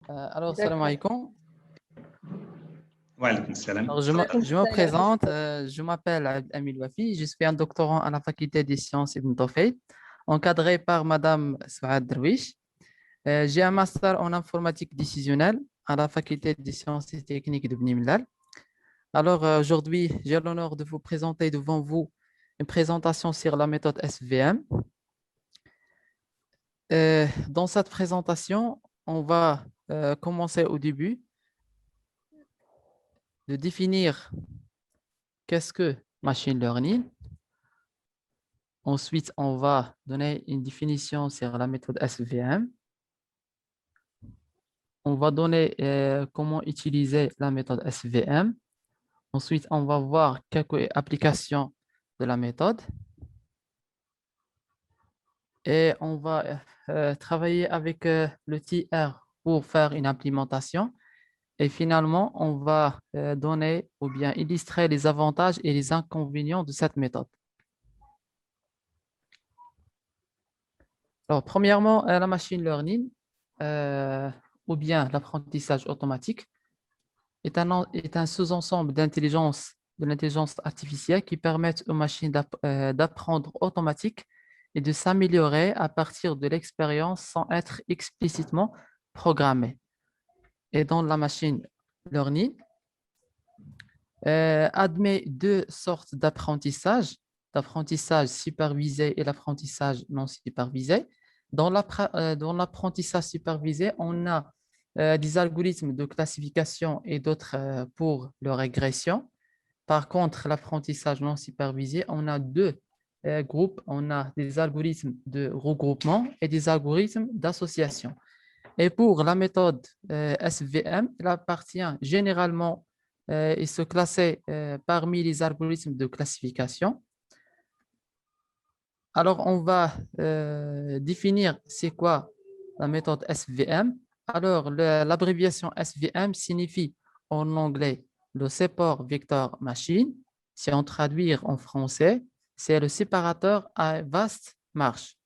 Salam D'accord. alaikum. وعليكم السلام Alors, تفضل. je me présente, je m'appelle Amil Wafi, je suis un doctorant à la faculté des sciences Ibn Tofay, encadré par Madame Souad Derwish. J'ai un master en informatique décisionnelle à la faculté des sciences et techniques de Bni Mellal. Alors, aujourd'hui, j'ai l'honneur de vous présenter devant vous une présentation sur la méthode SVM. Dans cette présentation, on va commencer au début de définir qu'est-ce que machine learning. Ensuite, on va donner une définition sur la méthode SVM. On va donner comment utiliser la méthode SVM. Ensuite, on va voir quelques applications de la méthode. Et on va travailler avec l'outil R pour faire une implémentation. Et finalement, on va donner ou bien illustrer les avantages et les inconvénients de cette méthode. Alors, premièrement, la machine learning ou bien l'apprentissage automatique est un sous-ensemble de l'intelligence artificielle qui permettent aux machines d'apprendre automatique et de s'améliorer à partir de l'expérience sans être explicitement programmées. Et dans la machine learning, admet deux sortes d'apprentissage, l'apprentissage supervisé et l'apprentissage non supervisé. Dans l'apprentissage supervisé, on a des algorithmes de classification et d'autres pour leur régression. Par contre, l'apprentissage non supervisé, on a deux groupes. On a des algorithmes de regroupement et des algorithmes d'association. Et pour la méthode SVM, elle appartient généralement et se classer parmi les algorithmes de classification. Alors, on va définir c'est quoi la méthode SVM. Alors, l'abréviation SVM signifie en anglais le Support Vector Machine. Si on traduit en français, c'est le séparateur à vaste marche.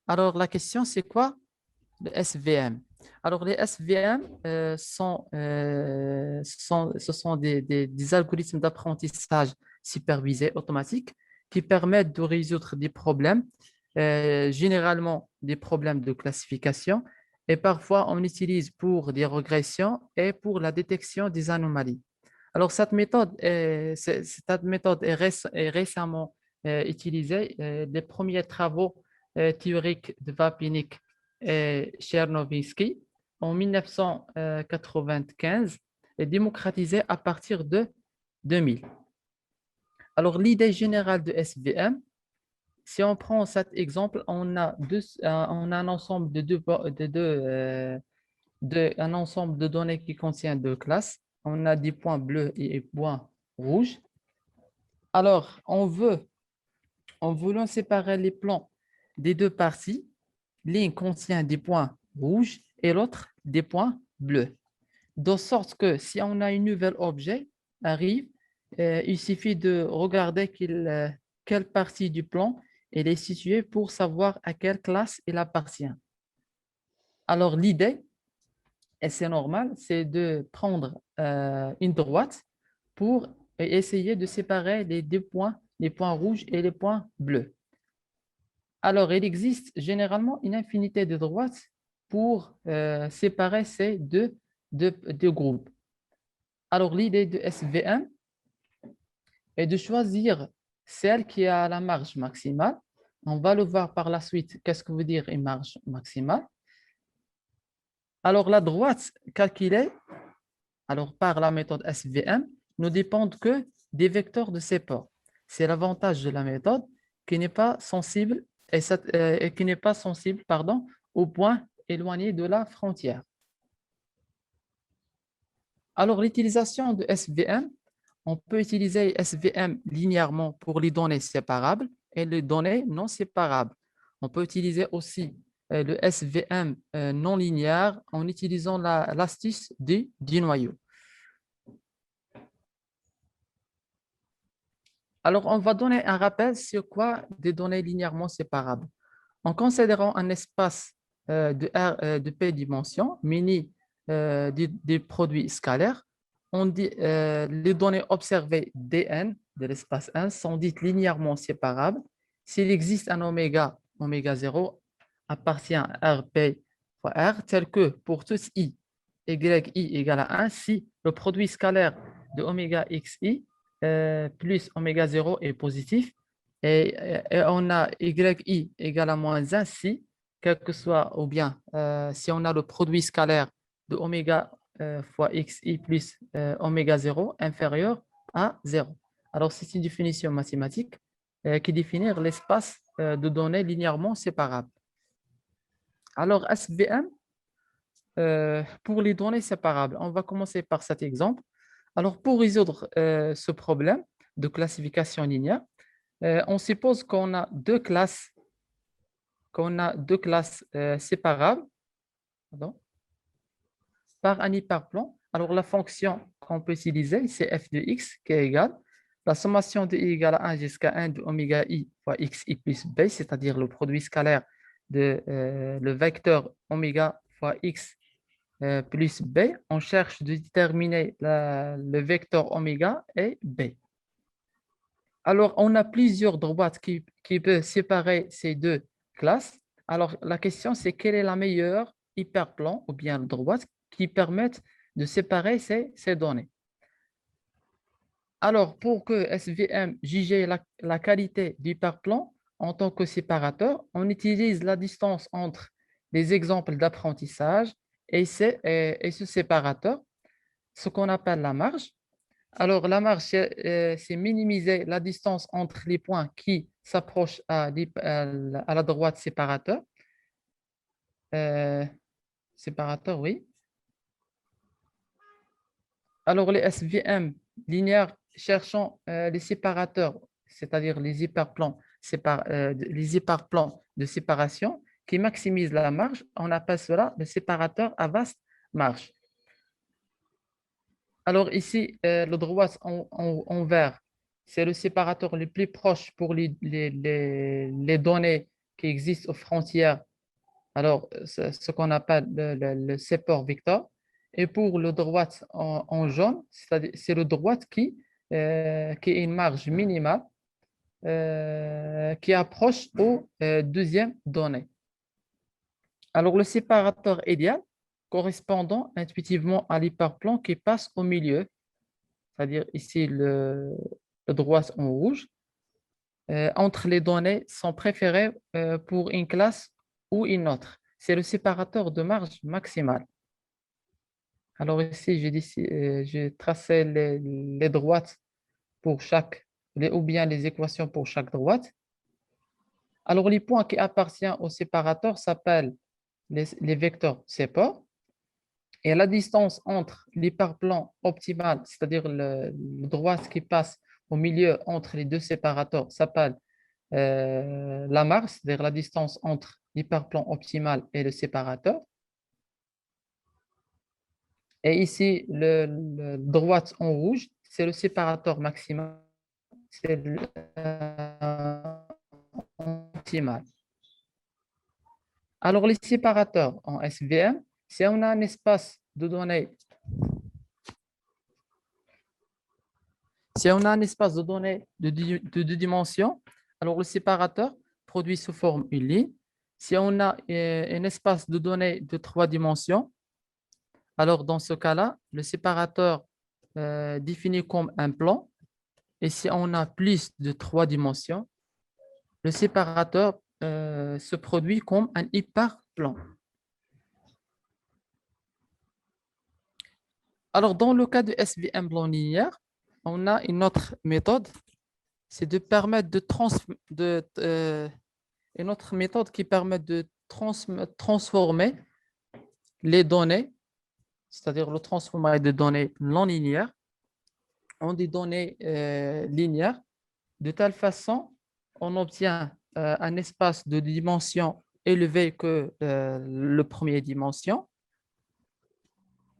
Alors, la question, c'est quoi le SVM? Alors, les SVM ce sont des algorithmes d'apprentissage supervisés automatiques qui permettent de résoudre des problèmes, généralement des problèmes de classification, et parfois on utilise pour des régressions et pour la détection des anomalies. Alors, cette méthode est récemment utilisée. Les premiers travaux théoriques de Vapinick et Chernovinsky en 1995 et démocratisé à partir de 2000. Alors, l'idée générale de SVM, si on prend cet exemple, on a un ensemble un ensemble de données qui contient deux classes. On a des points bleus et des points rouges. Alors, en voulant séparer les plans des deux parties, l'une contient des points rouges et l'autre des points bleus. De sorte que si on a un nouvel objet arrive, il suffit de regarder quelle partie du plan elle est située pour savoir à quelle classe il appartient. Alors l'idée, et c'est normal, c'est de prendre une droite pour essayer de séparer les points rouges et les points bleus. Alors, il existe généralement une infinité de droites pour séparer ces deux groupes. Alors, l'idée de SVM est de choisir celle qui a la marge maximale. On va le voir par la suite. Qu'est-ce que veut dire une marge maximale? Alors, la droite calculée par la méthode SVM ne dépend que des vecteurs de support. C'est l'avantage de la méthode qui n'est pas sensible au point éloigné de la frontière. Alors, l'utilisation de SVM, on peut utiliser SVM linéairement pour les données séparables et les données non séparables. On peut utiliser aussi le SVM non linéaire en utilisant l'astuce du noyau. Alors, on va donner un rappel sur quoi des données linéairement séparables. En considérant un espace de P dimensions, muni des produits scalaires. On dit, les données observées Dn de l'espace 1 sont dites linéairement séparables. S'il existe un oméga 0 appartient à Rp fois R, tel que pour tous I, yi égale à 1, si le produit scalaire de oméga xi plus oméga 0 est positif, et on a yi égale à moins 1 si, quel que soit, ou bien si on a le produit scalaire de oméga fois xi plus oméga 0 inférieur à 0. Alors, c'est une définition mathématique qui définit l'espace de données linéairement séparables. Alors, SVM, pour les données séparables, on va commencer par cet exemple. Alors, pour résoudre ce problème de classification linéaire, on suppose qu'on a deux classes séparables, pardon, par un hyperplan. Alors, la fonction qu'on peut utiliser, c'est f de x qui est égale la sommation de i égale à 1 jusqu'à 1 de oméga i fois xi plus b, c'est-à-dire le produit scalaire de le vecteur oméga fois x plus b. On cherche de déterminer le vecteur oméga et b. Alors, on a plusieurs droites qui peuvent séparer ces deux classes. Alors, la question, c'est quelle est la meilleure hyperplan ou bien droite qui permettent de séparer ces données. Alors, pour que SVM juge la qualité d'hyperplan en tant que séparateur, on utilise la distance entre les exemples d'apprentissage et ce séparateur, ce qu'on appelle la marge. Alors, la marge, c'est minimiser la distance entre les points qui s'approchent à la droite séparateur. Séparateur, oui. Alors, les SVM linéaires cherchant les séparateurs, c'est-à-dire les hyperplans de séparation qui maximisent la marge, on appelle cela le séparateur à vaste marge. Alors ici, le droit en vert, c'est le séparateur le plus proche pour les données qui existent aux frontières. Alors, ce qu'on appelle le sépar vecteur. Et pour le droit en jaune, c'est le droit qui est une marge minimale qui approche aux deuxième donnée. Alors, le séparateur idéal correspondant intuitivement à l'hyperplan qui passe au milieu, c'est-à-dire ici le droit en rouge, entre les données sont préférées pour une classe ou une autre. C'est le séparateur de marge maximale. Alors ici, j'ai tracé les droites pour chaque, ou bien les équations pour chaque droite. Alors les points qui appartiennent au séparateur s'appellent les vecteurs sépar. Et la distance entre l'hyperplan optimal, c'est-à-dire le droite qui passe au milieu entre les deux séparateurs, s'appelle la marge, c'est-à-dire la distance entre l'hyperplan optimal et le séparateur. Et ici, le droite en rouge, c'est le séparateur maximal, c'est optimal. Alors, les séparateurs en SVM, si on a un espace de données, de deux dimensions, alors le séparateur produit sous forme une ligne. Si on a un espace de données de trois dimensions, alors dans ce cas-là, le séparateur définit comme un plan. Et si on a plus de trois dimensions, le séparateur se produit comme un hyperplan. Alors, dans le cas de SVM blanc linéaire, on a une autre méthode, c'est de permettre une autre méthode qui permet de transformer les données, c'est-à-dire le transformer des données non linéaires en des données linéaires. De telle façon, on obtient un espace de dimension élevé que le premier dimension.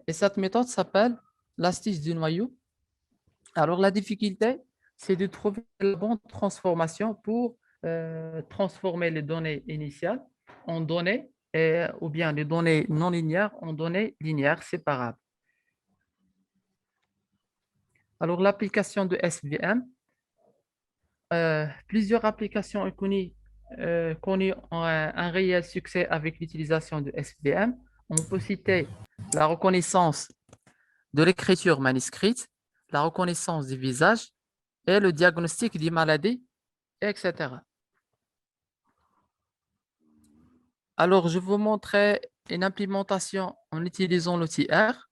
Et cette méthode s'appelle l'astuce du noyau. Alors, la difficulté, c'est de trouver la bonne transformation pour transformer les données initiales en données ou bien les données non linéaires en données linéaires séparables. Alors, l'application de SVM, plusieurs applications connues ont un réel succès avec l'utilisation de SVM. On peut citer la reconnaissance de l'écriture manuscrite, la reconnaissance du visage et le diagnostic des maladies, etc. Alors, je vous montrer une implémentation en utilisant l'outil R.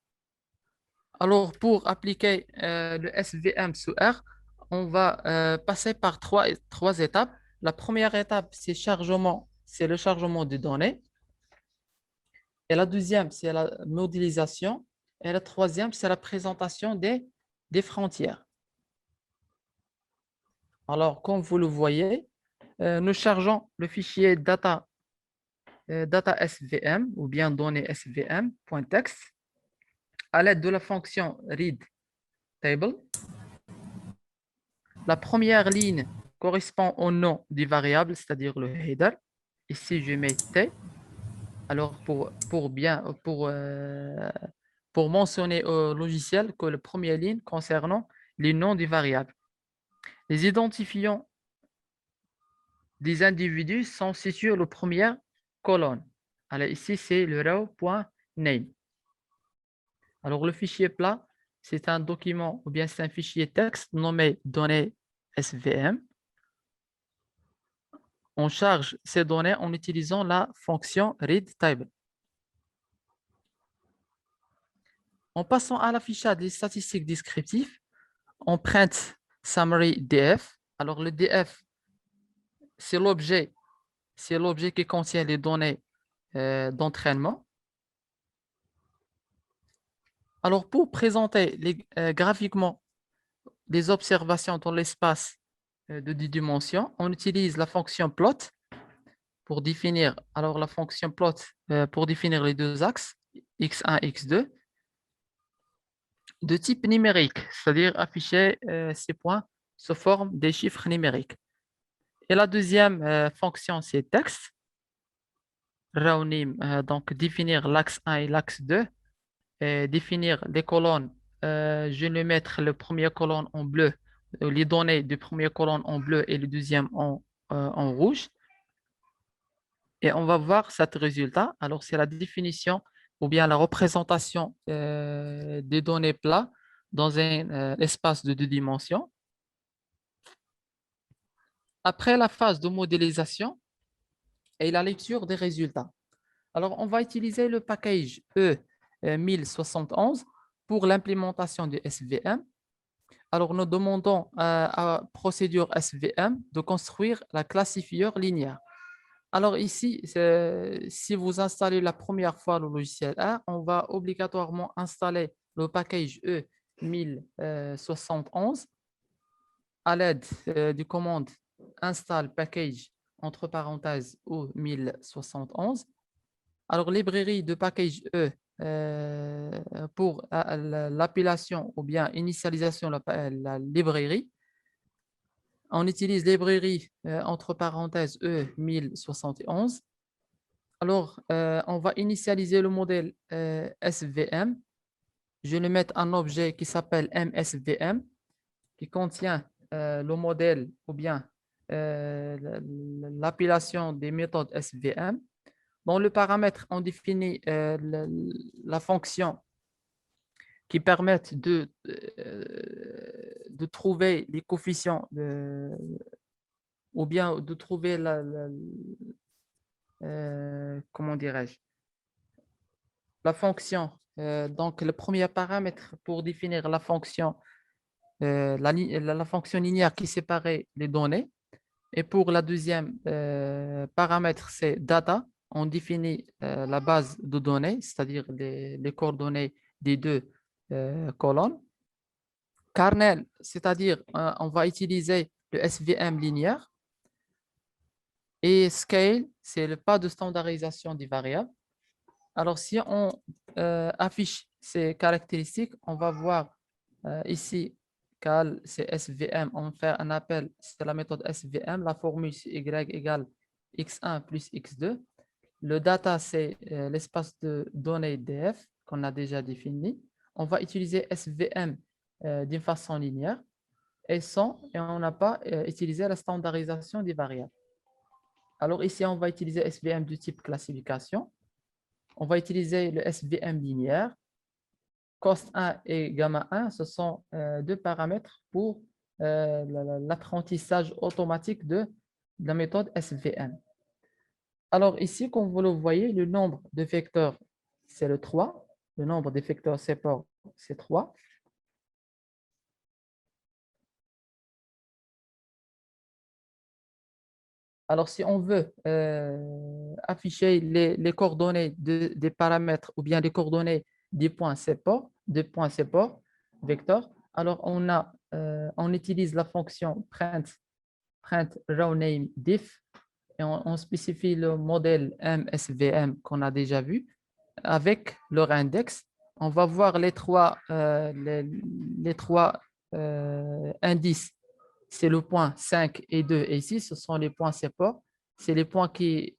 Alors, pour appliquer le SVM sous R, on va passer par trois étapes. La première étape, c'est le chargement des données. Et la deuxième, c'est la modélisation. Et la troisième, c'est la présentation des frontières. Alors, comme vous le voyez, nous chargeons le fichier data SVM ou bien données SVM.txt à l'aide de la fonction readTable. La première ligne correspond au nom du variable, c'est-à-dire le header. Ici, je mets T. Alors, pour mentionner au logiciel que la première ligne concernant les noms des variables. Les identifiants des individus sont situés dans la première colonne. Alors, ici, c'est le row.name. Alors, le fichier plat, c'est un document ou bien c'est un fichier texte nommé données SVM. On charge ces données en utilisant la fonction readTable. En passant à l'affichage des statistiques descriptives, on print summary DF. Alors, le DF, c'est l'objet qui contient les données d'entraînement. Alors, pour présenter graphiquement des observations dans l'espace de 10 dimensions, on utilise la fonction plot pour définir, alors la fonction plot pour définir les deux axes, x1 et x2, de type numérique, c'est-à-dire afficher ces points sous forme des chiffres numériques. Et la deuxième fonction, c'est texte, rownim, donc définir l'axe 1 et l'axe 2, et définir les colonnes. Je vais mettre la première colonne en bleu, les données de première colonne en bleu et le deuxième en rouge. Et on va voir cet résultat. Alors, c'est la définition ou bien la représentation des données plats dans un espace de 2 dimensions. Après la phase de modélisation et la lecture des résultats. Alors, on va utiliser le package E1071 pour l'implémentation du SVM. Alors, nous demandons à procédure SVM de construire la classifieur linéaire. Alors ici, si vous installez la première fois le logiciel R, on va obligatoirement installer le package E1071 à l'aide du commande install package entre parenthèses E1071. Alors, librairie de package E pour l'appellation ou bien initialisation de la librairie. On utilise librairie entre parenthèses E1071. Alors, on va initialiser le modèle SVM. Je vais mettre un objet qui s'appelle MSVM, qui contient le modèle ou bien l'appellation des méthodes SVM. Dans le paramètre, on définit la fonction qui permet de trouver les coefficients ou bien de trouver comment dirais-je, la fonction. Donc, le premier paramètre pour définir la fonction, la fonction linéaire qui séparait les données. Et pour la deuxième paramètre, c'est data. On définit la base de données, c'est-à-dire les coordonnées des deux colonnes. Kernel, c'est-à-dire on va utiliser le SVM linéaire. Et scale, c'est le pas de standardisation des variables. Alors, si on affiche ces caractéristiques, on va voir ici, cal, c'est SVM, on fait un appel, c'est la méthode SVM, la formule c'est y égale x1 plus x2. Le data, c'est l'espace de données DF qu'on a déjà défini. On va utiliser SVM d'une façon linéaire et on n'a pas utilisé la standardisation des variables. Alors ici, on va utiliser SVM du type classification. On va utiliser le SVM linéaire. Cost 1 et gamma 1, ce sont deux paramètres pour l'apprentissage automatique de la méthode SVM. Alors ici, comme vous le voyez, le nombre de vecteurs, c'est le 3. Le nombre de vecteurs séparés, c'est 3. Alors, si on veut afficher les coordonnées des paramètres ou bien les coordonnées des points séparés, vecteurs, alors on utilise la fonction print row name diff et on spécifie le modèle MSVM qu'on a déjà vu avec leur index. On va voir les trois indices. C'est le point 5 et 2 et 6, ce sont les points séparés. C'est les points qui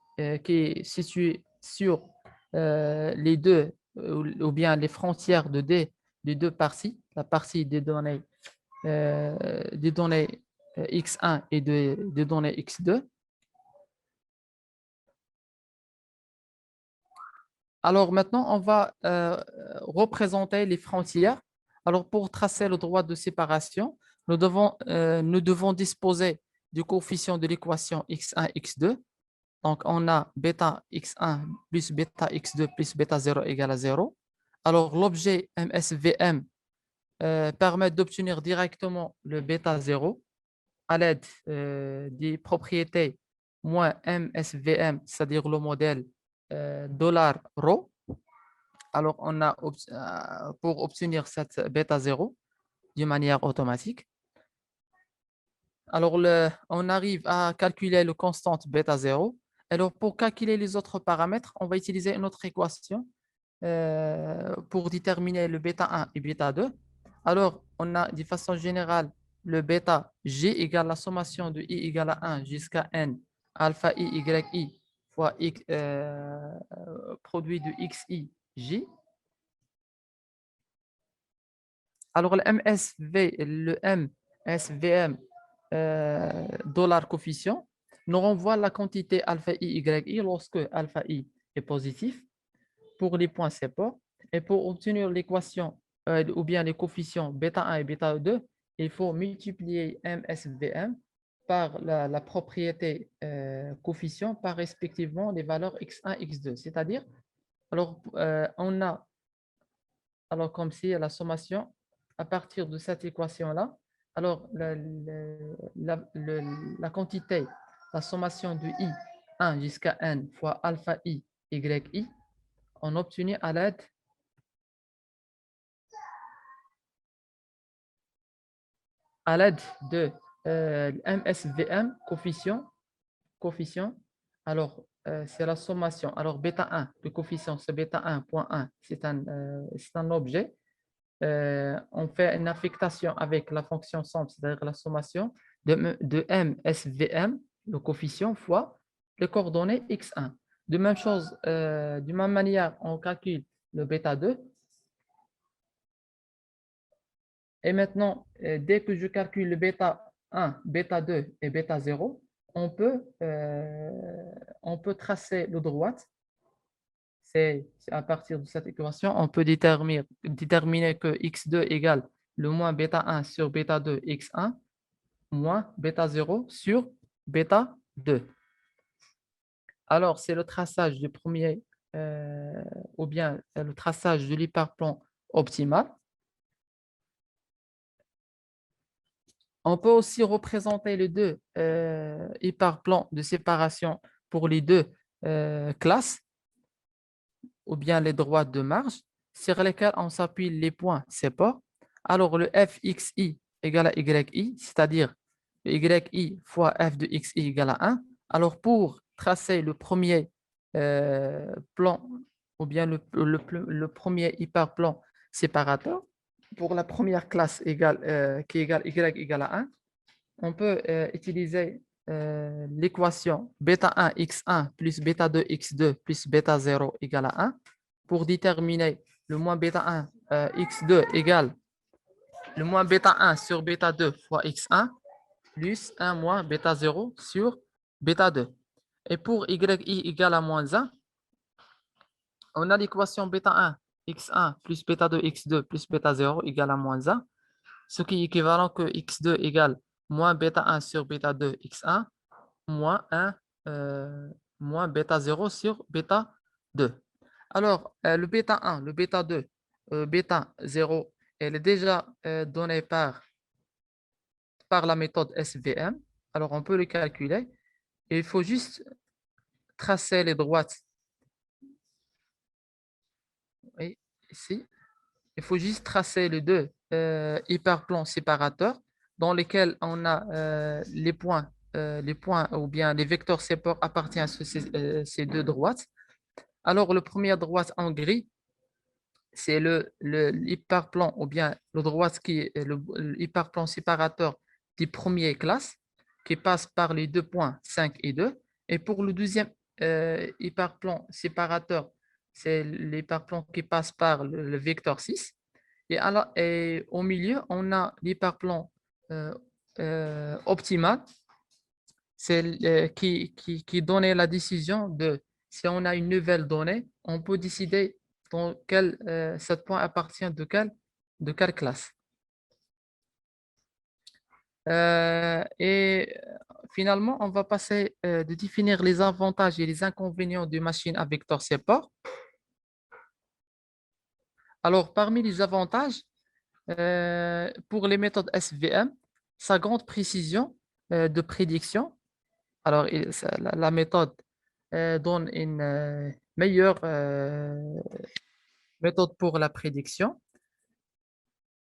situés sur les deux ou bien les frontières des deux parties, la partie des données X1 et des données X2. Alors maintenant, on va représenter les frontières. Alors pour tracer le droit de séparation, nous devons disposer du coefficient de l'équation x1, x2. Donc on a bêta x1 plus bêta x2 plus bêta 0 égale à 0. Alors l'objet MSVM permet d'obtenir directement le bêta 0 à l'aide des propriétés moins MSVM, c'est-à-dire le modèle $rho. Alors, pour obtenir cette bêta 0 d'une manière automatique, alors on arrive à calculer le constante bêta 0. Alors, pour calculer les autres paramètres, on va utiliser une autre équation pour déterminer le bêta 1 et bêta 2. Alors, on a de façon générale le bêta g égale la sommation de i égale à 1 jusqu'à n alpha i y i fois x, produit de xi j. Alors, le MSVM $coefficient nous renvoie la quantité alpha i y i lorsque alpha i est positif pour les points séparés. Et pour obtenir l'équation ou bien les coefficients bêta 1 et bêta 2, il faut multiplier MSVM par la propriété coefficient par respectivement les valeurs x1 et x2. C'est-à-dire, alors, on a, alors comme si la sommation, à partir de cette équation-là, alors la quantité, la sommation de i 1 jusqu'à n fois alpha i y i, on obtenu à l'aide de MSVM coefficient. Alors, c'est la sommation. Alors, bêta 1, le coefficient, c'est bêta 1.1, c'est un objet. On fait une affectation avec la fonction somme, c'est-à-dire la sommation de MSVM, le coefficient, fois les coordonnées x1. De même chose, de même manière, on calcule le bêta 2. Et maintenant, dès que je calcule le bêta 1, bêta 2 et bêta 0, on peut tracer le droite. C'est à partir de cette équation, on peut déterminer que x2 égale le moins bêta 1 sur bêta 2 x1 moins bêta 0 sur bêta 2. Alors, c'est le traçage du premier ou bien le traçage de l'hyperplan optimal. On peut aussi représenter les deux hyperplans de séparation pour les deux classes ou bien les droites de marge sur lesquelles on s'appuie les points séparés. Alors, le fxi égale à yi, c'est-à-dire yi fois f de xi égale à 1. Alors, pour tracer le premier plan ou bien le premier hyperplan séparateur, pour la première classe qui égale y égale à 1, on peut utiliser l'équation bêta 1 x1 plus bêta 2 x2 plus bêta 0 égale à 1 pour déterminer le moins bêta 1 x2 égale le moins bêta 1 sur bêta 2 fois x1 plus 1 moins bêta 0 sur bêta 2. Et pour yi égale à moins 1, on a l'équation bêta 1 x1 plus bêta 2 x2 plus bêta 0 égale à moins 1, ce qui est équivalent que x2 égale moins bêta 1 sur bêta 2 x1 moins 1 moins bêta 0 sur bêta 2. Alors, le bêta 1, le bêta 2, bêta 0, elle est déjà donnée par la méthode SVM. Alors, on peut le calculer. Et il faut juste tracer les droites. Oui, ici. Il faut juste tracer les deux hyperplans séparateurs dans lesquels on a les points ou bien les vecteurs séparés appartiennent à ces deux droites. Alors, le premier droite en gris, c'est l'hyperplan ou bien le droite qui est l'hyperplan séparateur du premier classe qui passe par les deux points 5 et 2. Et pour le deuxième hyperplan séparateur, c'est l'hyperplan qui passe par le vecteur 6. Et au milieu, on a l'hyperplan optimal, c'est qui donnait la décision de si on a une nouvelle donnée, on peut décider dans ce point appartient de quelle classe. Et finalement, on va passer de définir les avantages et les inconvénients d'une machine à vecteur sépare. Alors, parmi les avantages, pour les méthodes SVM, sa grande précision de prédiction. Alors, la méthode donne une meilleure méthode pour la prédiction.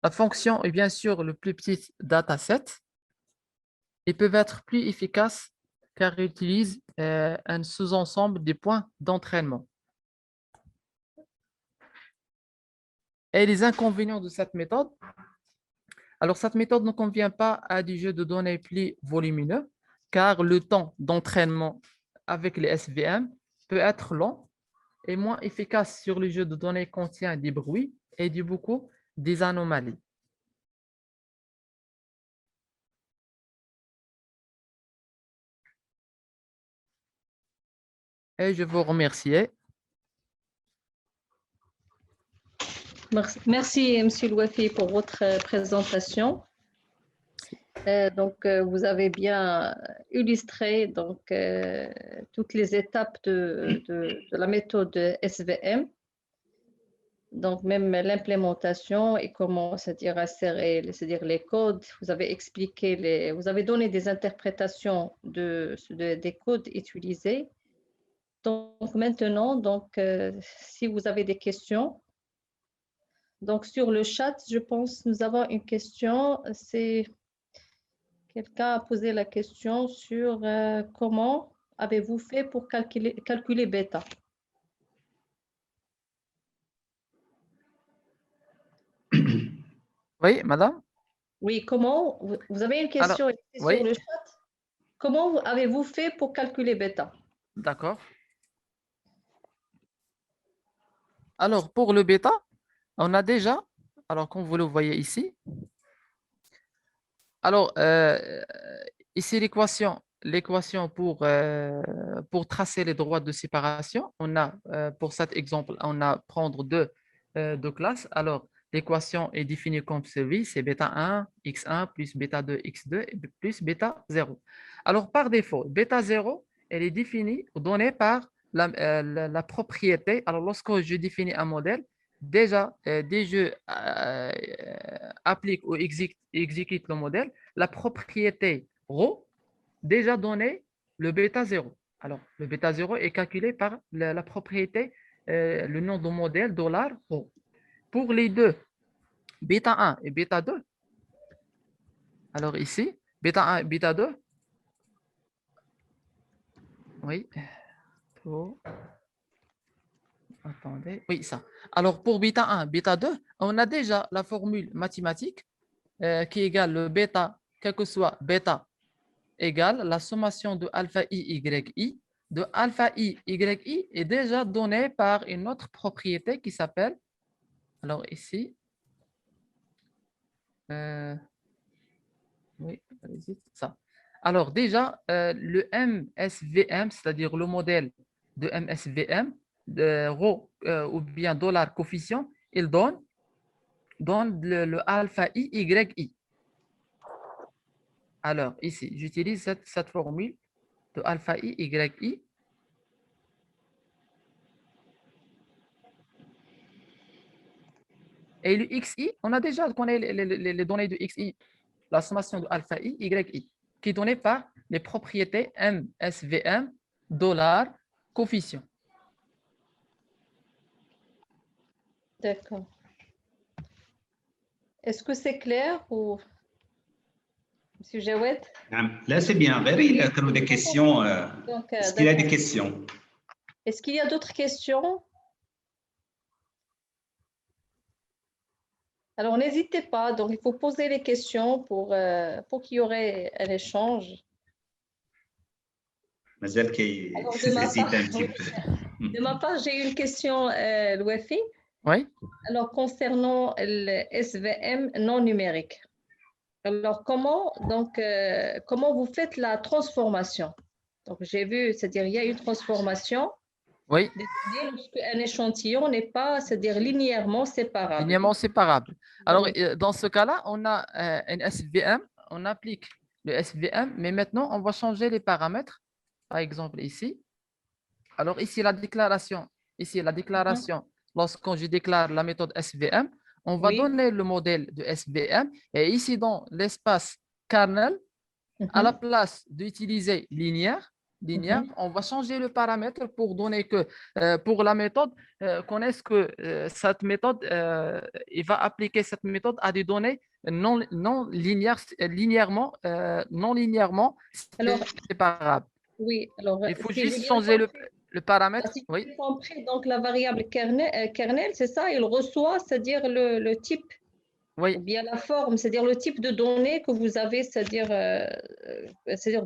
La fonction est bien sûr le plus petit dataset. Ils peuvent être plus efficaces car ils utilisent un sous-ensemble des points d'entraînement. Et les inconvénients de cette méthode. Alors, cette méthode ne convient pas à des jeux de données plus volumineux car le temps d'entraînement avec les SVM peut être long et moins efficace sur les jeux de données contient des bruits et du beaucoup des anomalies. Et je vous remercie. Merci, M. Louafi, pour votre présentation. Vous avez bien illustré toutes les étapes de la méthode SVM. Donc, même l'implémentation et comment, c'est-à-dire insérer, c'est-à-dire les codes. Vous avez expliqué, vous avez donné des interprétations des codes utilisés. Donc, maintenant, si vous avez des questions, donc sur le chat, je pense nous avons une question. C'est quelqu'un a posé la question sur comment avez-vous fait pour calculer bêta? Oui, madame? Oui, comment vous avez une question Alors, sur oui, le chat? Comment avez-vous fait pour calculer bêta? d'accord. Alors, pour le bêta, on a déjà, alors comme vous le voyez ici, alors ici l'équation pour tracer les droits de séparation, on a, pour cet exemple, on a prendre deux classes. Alors, l'équation est définie comme ceci, c'est bêta 1, x1 plus bêta 2, x2 plus bêta 0. Alors, par défaut, bêta 0, elle est définie ou donnée par la propriété. Alors, lorsque je définis un modèle, déjà, dès que je applique ou exécute le modèle, la propriété ρ déjà donnée le bêta 0. Alors, le bêta 0 est calculé par la propriété, le nom de modèle $ρ. Pour les deux, bêta 1 et bêta 2, alors ici, bêta 1 et bêta 2, oui, attendez, oui, ça. Alors, pour bêta 1, bêta 2, on a déjà la formule mathématique qui égale le bêta, quel que soit bêta égale la sommation de alpha i, y, de alpha i, y est déjà donnée par une autre propriété qui s'appelle, alors ici, oui, allez-y, ça. Alors déjà, le MSVM, c'est-à-dire le modèle de MSVM, de rho ou bien dollar coefficient, il donne le alpha i, y. Alors ici, j'utilise cette formule de alpha i, y. Et le xi, on a déjà connaît les données de xi, la sommation de alpha i, yi, qui est donnée par les propriétés MSVM, dollar, coefficient. D'accord. Est-ce que c'est clair ou Monsieur Jawed? Là, c'est bien. Il a des questions. Est-ce qu'il y a des questions? Est-ce qu'il y a d'autres questions? Alors, n'hésitez pas. Donc, il faut poser les questions pour qu'il y aurait un échange. Mazal qui hésite un petit peu. De ma part, j'ai une question, Louafi. Oui. Alors, concernant le SVM non numérique. Alors, comment vous faites la transformation? Donc, j'ai vu, c'est-à-dire, il y a une transformation. Oui. Un échantillon n'est pas, c'est-à-dire linéairement séparable. Linéairement séparable. Alors, dans ce cas-là, on a un SVM, on applique le SVM, mais maintenant, on va changer les paramètres. Par exemple, ici. Alors, ici, la déclaration. Lorsque je déclare la méthode SVM, on va donner le modèle de SVM. Et ici, dans l'espace kernel, à la place d'utiliser linéaire, on va changer le paramètre pour donner que pour la méthode, connaisse que cette méthode, il va appliquer cette méthode à des données non linéaires, non linéairement séparables. Oui, alors il faut juste changer le paramètre. Si j'ai compris, donc la variable kernel, c'est ça, il reçoit, c'est-à-dire le type. Oui. Ou bien la forme, c'est-à-dire le type de données que vous avez, c'est-à-dire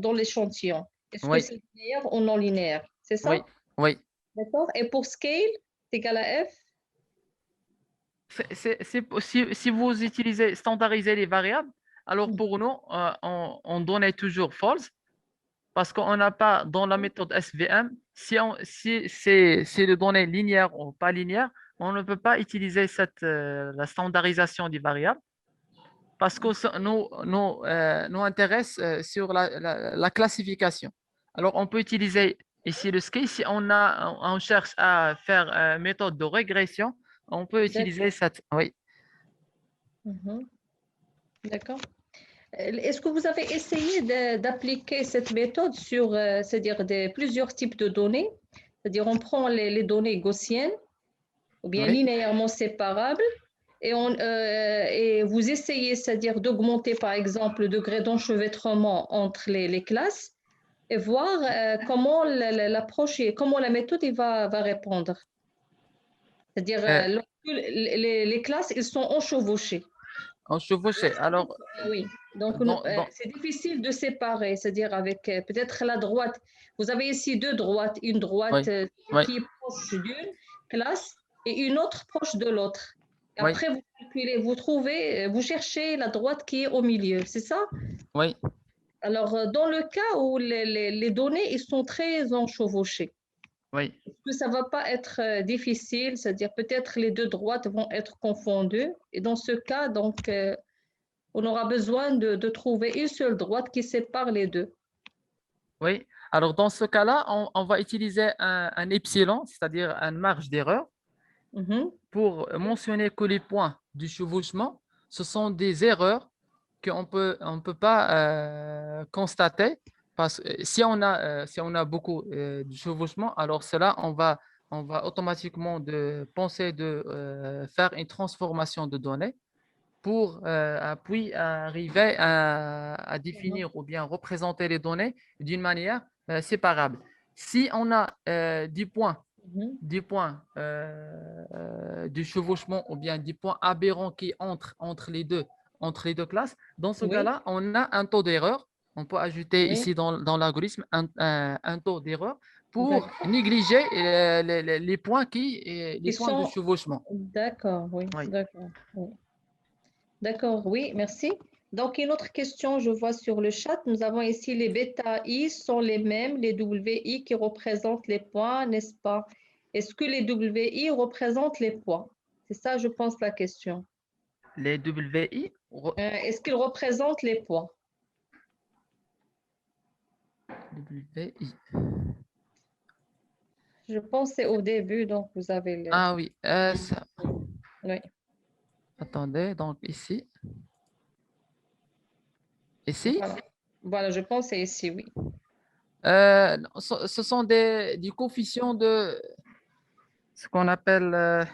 dans l'échantillon. Est-ce que c'est linéaire ou non linéaire? C'est ça? Oui. D'accord. Et pour scale, c'est égal à f? Si vous utilisez, standardisez les variables, alors pour nous, on donnait toujours false parce qu'on n'a pas dans la méthode SVM, si c'est les données linéaires ou pas linéaires, on ne peut pas utiliser la standardisation des variables parce que nous intéresse sur la classification. Alors, on peut utiliser ici le scale. Si on cherche à faire une méthode de régression, on peut utiliser cette. Oui. D'accord. Est-ce que vous avez essayé d'appliquer cette méthode sur, c'est-à-dire plusieurs types de données? C'est-à-dire, on prend les données gaussiennes ou bien linéairement séparables et vous essayez, c'est-à-dire d'augmenter, par exemple, le degré d'enchevêtrement entre les classes et voir comment l'approche et comment la méthode va répondre. C'est-à-dire, les classes, ils sont enchevauchées. Enchevauchées. Alors, oui. Donc, c'est difficile de séparer, c'est-à-dire avec peut-être la droite. Vous avez ici deux droites, une droite qui est proche d'une classe et une autre proche de l'autre. Après, vous calculez, vous cherchez la droite qui est au milieu, c'est ça? Oui. Alors, dans le cas où les données ils sont très enchevauchées, est-ce que ça ne va pas être difficile? C'est-à-dire peut-être les deux droites vont être confondues. Et dans ce cas, donc, on aura besoin de trouver une seule droite qui sépare les deux. Oui. Alors, dans ce cas-là, on va utiliser un epsilon, c'est-à-dire une marge d'erreur, pour mentionner que les points du chevauchement, ce sont des erreurs qu'on peut pas constater. Parce que si on a beaucoup de chevauchement, alors cela, on va automatiquement penser de faire une transformation de données pour puis arriver à définir ou bien représenter les données d'une manière séparable. Si on a 10 points du chevauchement ou bien 10 points aberrants qui entrent entre les deux classes, dans ce cas-là, on a un taux d'erreur On peut ajouter Oui, ici dans l'algorithme un taux d'erreur pour d'accord. négliger les points les Qui points de sont, chevauchement. d'accord, oui, Oui. d'accord. Oui. D'accord, oui, merci. Donc, une autre question, je vois sur le chat, nous avons ici les bêta I sont les mêmes, les WI qui représentent les points, n'est-ce pas? Est-ce que les WI représentent les points? C'est ça, je pense, la question. Les WI, Est-ce qu'ils représentent les points? WI. Je pense que c'est au début, donc vous avez le... Ah oui, Oui, attendez, donc ici, voilà. Voilà, je pense que c'est ici, oui. ce sont des coefficients de ce qu'on appelle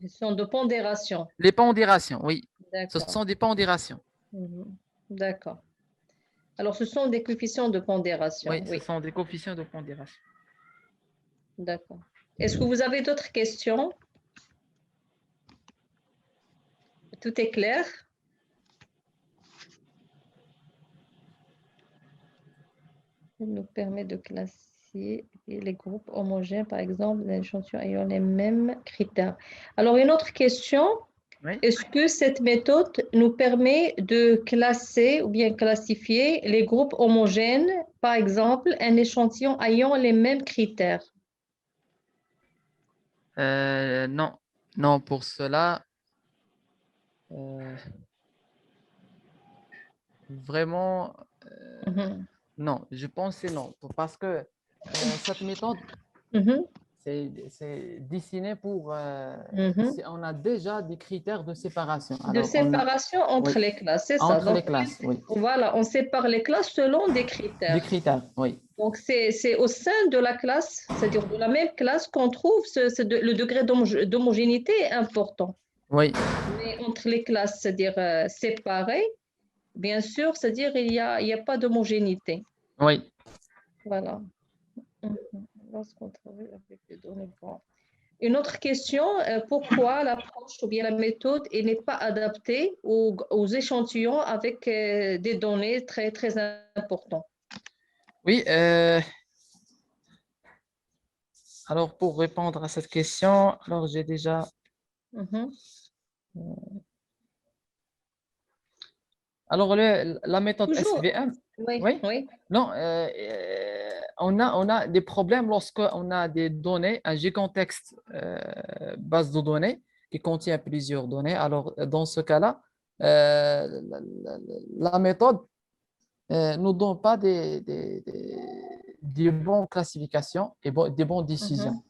Question de pondération. les pondérations, oui. Ce D'accord. sont des pondérations. Mhm. D'accord. Alors, ce sont des coefficients de pondération, Oui, ce oui. sont des coefficients de pondération. D'accord. Est-ce que vous avez d'autres questions? Tout est clair? Il nous permet de classer les groupes homogènes, par exemple, des échantillons ayant les mêmes critères. Alors, une autre question. Oui. Est-ce que cette méthode nous permet de classer ou bien classifier les groupes homogènes, par exemple, un échantillon ayant les mêmes critères? Non, non, pour cela, euh, vraiment, Mhm. non, je pense que non, parce que cette méthode, Mhm. c'est dessiné pour, Mhm. si on a déjà des critères de séparation. De Alors, on a, séparation oui, entre les classes, c'est ça. entre Donc, les classes, oui, voilà, on sépare les classes selon des des critères. critères, oui, Donc, c'est au sein de la classe, c'est-à-dire de la même classe, qu'on trouve le degré d'homogénéité est important. oui, Mais entre les classes, c'est-à-dire séparées, bien sûr, c'est-à-dire il y a pas d'homogénéité. oui. Voilà. Mhm. Lorsqu'on travaille avec des données. Bon. Une autre question, pourquoi l'approche ou bien la méthode n'est pas adaptée aux échantillons avec des données très, très importantes? Oui, alors pour répondre à cette question, alors j'ai déjà, Mhm. alors la méthode Toujours, SVM, oui, oui, oui. non, on a des problèmes lorsqu'on a des données, un gigantexte base de données qui contient plusieurs données. Alors, dans ce cas-là, la méthode ne nous donne pas des bonnes classifications et des bonnes décisions.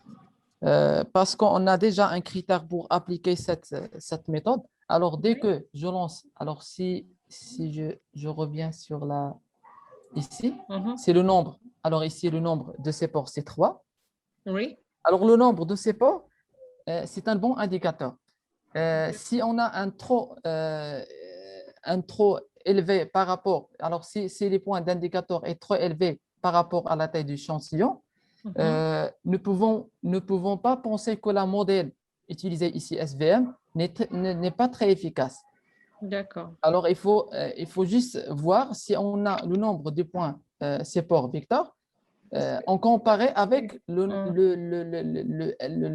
Mhm. Parce qu'on a déjà un critère pour appliquer cette méthode. Alors, dès Oui. que je lance, alors si je reviens sur ici, Mhm. c'est le nombre. Alors, ici, le nombre de ces ports, c'est 3. Oui. Alors, le nombre de ces ports, c'est un bon indicateur. Si on a un trop élevé par rapport, alors si les points d'indicateur est trop élevé par rapport à la taille du échantillon, Mhm. ne pouvons pas penser que la modèle utilisée ici, SVM, n'est pas très efficace. D'accord. Alors, il faut juste voir si on a le nombre de points support vecteur en comparé avec Mhm.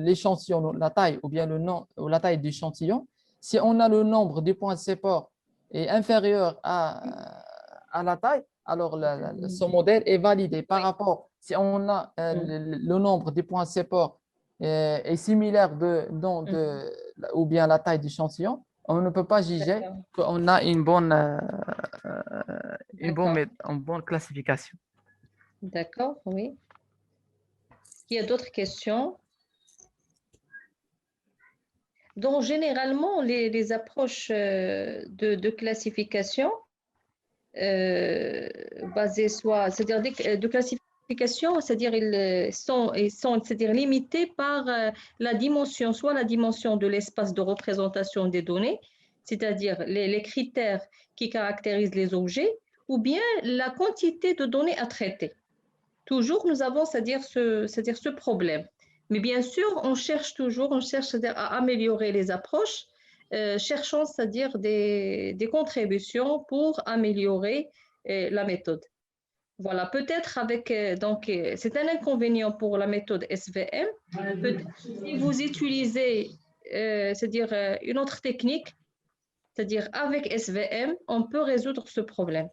l'échantillon, la taille ou bien la taille de l'échantillon. Si on a le nombre de points support est inférieur à la taille, alors son modèle est validé. Par Oui. rapport, si on a Mhm. le nombre de points support est similaire Mhm. ou bien la taille d'échantillon, on ne peut pas juger D'accord. qu'on a D'accord. une bonne classification. D'accord, oui. Il y a d'autres questions? Donc, généralement, les approches de classification euh, basées soit, c'est-à-dire de classification, c'est-à-dire ils sont c'est-à-dire limités par la dimension, soit la dimension de l'espace de représentation des données, c'est-à-dire les critères qui caractérisent les objets, ou bien la quantité de données à traiter. Toujours, nous avons, c'est-à-dire ce problème. Mais bien sûr, on cherche toujours, c'est-à-dire à améliorer les approches, cherchant, c'est-à-dire des contributions pour améliorer la méthode. Voilà, peut-être avec, c'est un inconvénient pour la méthode SVM. Peut-être si vous utilisez, c'est-à-dire une autre technique, c'est-à-dire avec SVM, on peut résoudre ce problème.